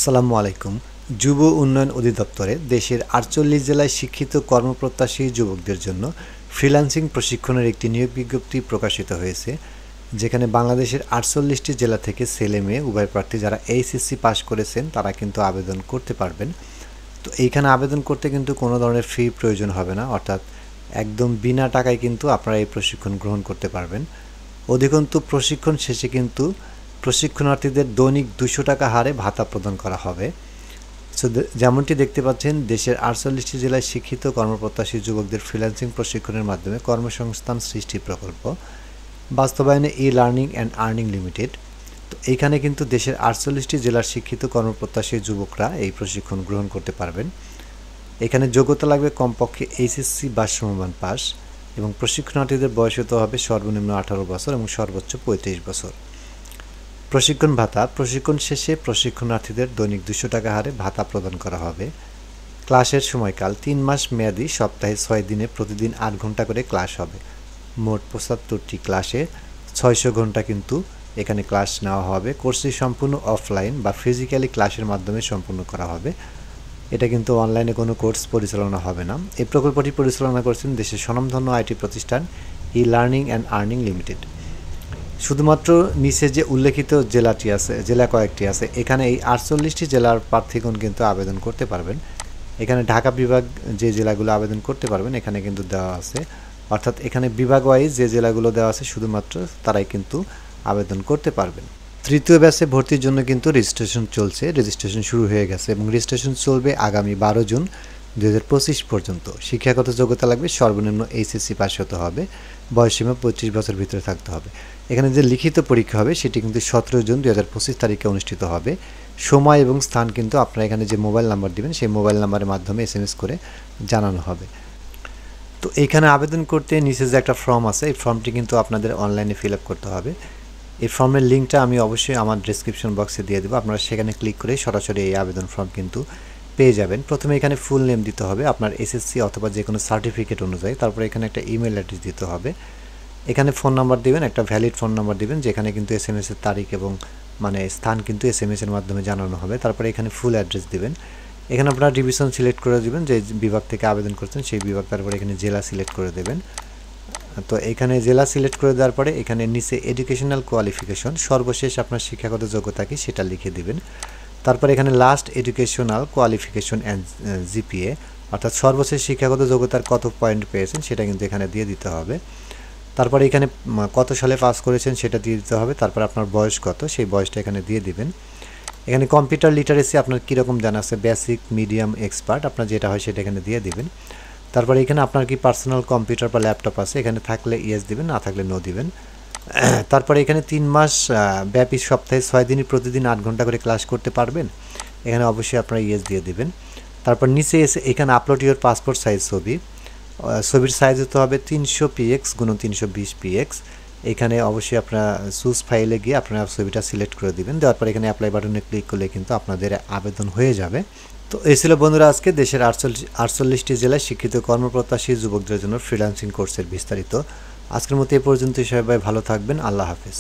আসসালামু আলাইকুম। যুব উন্নয়ন অধিদপ্তরে দেশের ৪৮ জেলায় শিক্ষিত কর্মপ্রত্যাশী যুবকদের জন্য ফ্রিল্যান্সিং প্রশিক্ষণের একটি নিয়োগ বিজ্ঞপ্তি প্রকাশিত হয়েছে, যেখানে বাংলাদেশের ৪৮টি জেলা থেকে ছেলে মেয়ে উভয় প্রার্থী যারা এইচএসসি পাস করেছেন তারা কিন্তু আবেদন করতে পারবেন। তো এইখানে আবেদন করতে কিন্তু কোনো ধরনের ফি প্রয়োজন হবে না, অর্থাৎ একদম বিনা টাকায় কিন্তু আপনারা এই প্রশিক্ষণ গ্রহণ করতে পারবেন। অধিকন্তু প্রশিক্ষণ শেষে কিন্তু প্রশিক্ষণার্থীদের দৈনিক ২০০ টাকা হারে ভাতা প্রদান করা হবে। সো যেমনটি দেখতে পাচ্ছেন, দেশের ৪৮টি জেলায় শিক্ষিত কর্মপ্রত্যাশী যুবকদের ফ্রিল্যান্সিং প্রশিক্ষণের মাধ্যমে কর্মসংস্থান সৃষ্টি প্রকল্প বাস্তবায়নে e learning and earning limited. তো এইখানে কিন্তু দেশের ৪৮টি জেলার শিক্ষিত কর্মপ্রত্যাশী যুবকরা এই প্রশিক্ষণ গ্রহণ করতে পারবেন। এখানে যোগ্যতা লাগবে কমপক্ষে এইচএসসি বা সমমান পাস, এবং প্রশিক্ষণার্থীদের বয়স হতে হবে সর্বনিম্ন ১৮ বছর এবং সর্বোচ্চ ৩৫ বছর। প্রশিক্ষণ ভাতা: প্রশিক্ষণ শেষে প্রশিক্ষণার্থীদের দৈনিক ২০০ টাকা হারে ভাতা প্রদান করা হবে। ক্লাসের সময়কাল ৩ মাস মেয়াদি, সপ্তাহে ৬ দিনে প্রতিদিন ৮ ঘন্টা করে ক্লাস হবে। মোট ৭৫টি ক্লাসে ৬০০ ঘন্টা কিন্তু এখানে ক্লাস নেওয়া হবে। কোর্সটি সম্পূর্ণ অফলাইন বা ফিজিক্যালি ক্লাসের মাধ্যমে সম্পূর্ণ করা হবে। এটা কিন্তু অনলাইনে কোনো কোর্স পরিচালনা হবে না। এই প্রকল্পটি পরিচালনা করছেন দেশের স্বনামধন্য আইটি প্রতিষ্ঠান e learning and earning limited. শুধুমাত্র নিচে যে উল্লেখিত জেলাটি আছে, জেলা কয়েকটি আছে, এখানে এই ৪৮টি জেলার প্রার্থীগণ কিন্তু আবেদন করতে পারবেন। এখানে ঢাকা বিভাগ যে জেলাগুলো আবেদন করতে পারবেন এখানে কিন্তু দেওয়া আছে, অর্থাৎ এখানে বিভাগ ওয়াইজ যে জেলাগুলো দেওয়া আছে শুধুমাত্র তারাই কিন্তু আবেদন করতে পারবেন। তৃতীয় ব্যাচে ভর্তির জন্য কিন্তু রেজিস্ট্রেশন চলছে, রেজিস্ট্রেশন শুরু হয়ে গেছে এবং রেজিস্ট্রেশন চলবে আগামী ১২ জুন ২০২৫ পর্যন্ত। শিক্ষাগত যোগ্যতা লাগবে সর্বনিম্ন এইচএসসি পাস হতে হবে, বয়সসীমা ২৫ বছর ভিতরে থাকতে হবে। এখানে যে লিখিত পরীক্ষা হবে সেটি কিন্তু ১৭ জুন ২০২৫ তারিখে অনুষ্ঠিত হবে। সময় এবং স্থান কিন্তু আপনারা এখানে যে মোবাইল নাম্বার দিবেন সেই মোবাইল নাম্বারের মাধ্যমে এসএমএস করে জানানো হবে। তো এইখানে আবেদন করতে নিচে যে একটা ফর্ম আছে, এই ফর্মটি কিন্তু আপনাদের অনলাইনে ফিল আপ করতে হবে। এই ফর্মের লিঙ্কটা আমি অবশ্যই আমার ডেসক্রিপশন বক্সে দিয়ে দেবো, আপনারা সেখানে ক্লিক করে সরাসরি এই আবেদন ফর্ম কিন্তু পেয়ে যাবেন। প্রথমে এখানে ফুল নেম দিতে হবে আপনার এসএসসি অথবা যে কোনো সার্টিফিকেট অনুযায়ী, তারপরে এখানে একটা ইমেল অ্যাড্রেস দিতে হবে। এখানে ফোন নাম্বার দিবেন, একটা ভ্যালিড ফোন নাম্বার দিবেন যেখানে কিন্তু এসএমএসের তারিখ এবং স্থান কিন্তু এসএমএসের মাধ্যমে জানানো হবে। তারপরে এখানে ফুল অ্যাড্রেস দিবেন। এখানে আপনারা ডিভিশন সিলেক্ট করে দিবেন, যে বিভাগ থেকে আবেদন করছেন সেই বিভাগ, তারপরে এখানে জেলা সিলেক্ট করে দেবেন। তো এখানে জেলা সিলেক্ট করে দেওয়ার পরে এখানে নিচে এডুকেশনাল কোয়ালিফিকেশন, সর্বশেষ আপনার শিক্ষাগত যোগ্যতা কি সেটা লিখে দিবেন। তারপরে এখানে last educational qualification and GPA, অর্থাৎ সর্বশেষ শিক্ষাগত যোগ্যতার কত পয়েন্ট পেয়েছেন সেটা কিন্তু এখানে দিয়ে দিতে হবে। তারপরে এখানে কত সালে পাস করেছেন সেটা দিয়ে দিতে হবে। তারপর আপনার বয়স কত সেই বয়সটা এখানে দিয়ে দিবেন। এখানে কম্পিউটার লিটারেসি আপনার কীরকম জানা আছে, বেসিক, মিডিয়াম, এক্সপার্ট, আপনার যেটা হয় সেটা এখানে দিয়ে দিবেন। তারপরে এখানে আপনার কি পার্সোনাল কম্পিউটার বা ল্যাপটপ আছে, এখানে থাকলে ইয়েস দিবেন, না থাকলে নো দিবেন। তারপরে এখানে ৩ মাস ব্যাপী সপ্তাহে ৬ দিনই প্রতিদিন ৮ ঘন্টা করে ক্লাস করতে পারবেন, এখানে অবশ্যই আপনারা ইয়েস দিয়ে দিবেন। তারপর নিচে এসে এখানে আপলোড ইউর পাসপোর্ট সাইজ ছবি, ছবির সাইজ হতে হবে ৩০০ px × ৩২০ px। এখানে অবশ্যই আপনারা চুজ ফাইলে গিয়ে আপনারা ছবিটা সিলেক্ট করে দিবেন। দেওয়ার পর এখানে অ্যাপ্লাই বাটনে ক্লিক করলে কিন্তু আপনাদের আবেদন হয়ে যাবে। তো এই ছিল বন্ধুরা আজকে দেশের ৪৮টি জেলায় শিক্ষিত কর্মপ্রত্যাশী যুবকদের জন্য ফ্রিল্যান্সিং কোর্সের বিস্তারিত। আজকের মতো এ পর্যন্তই, সবাই ভালো থাকবেন, আল্লাহ হাফেজ।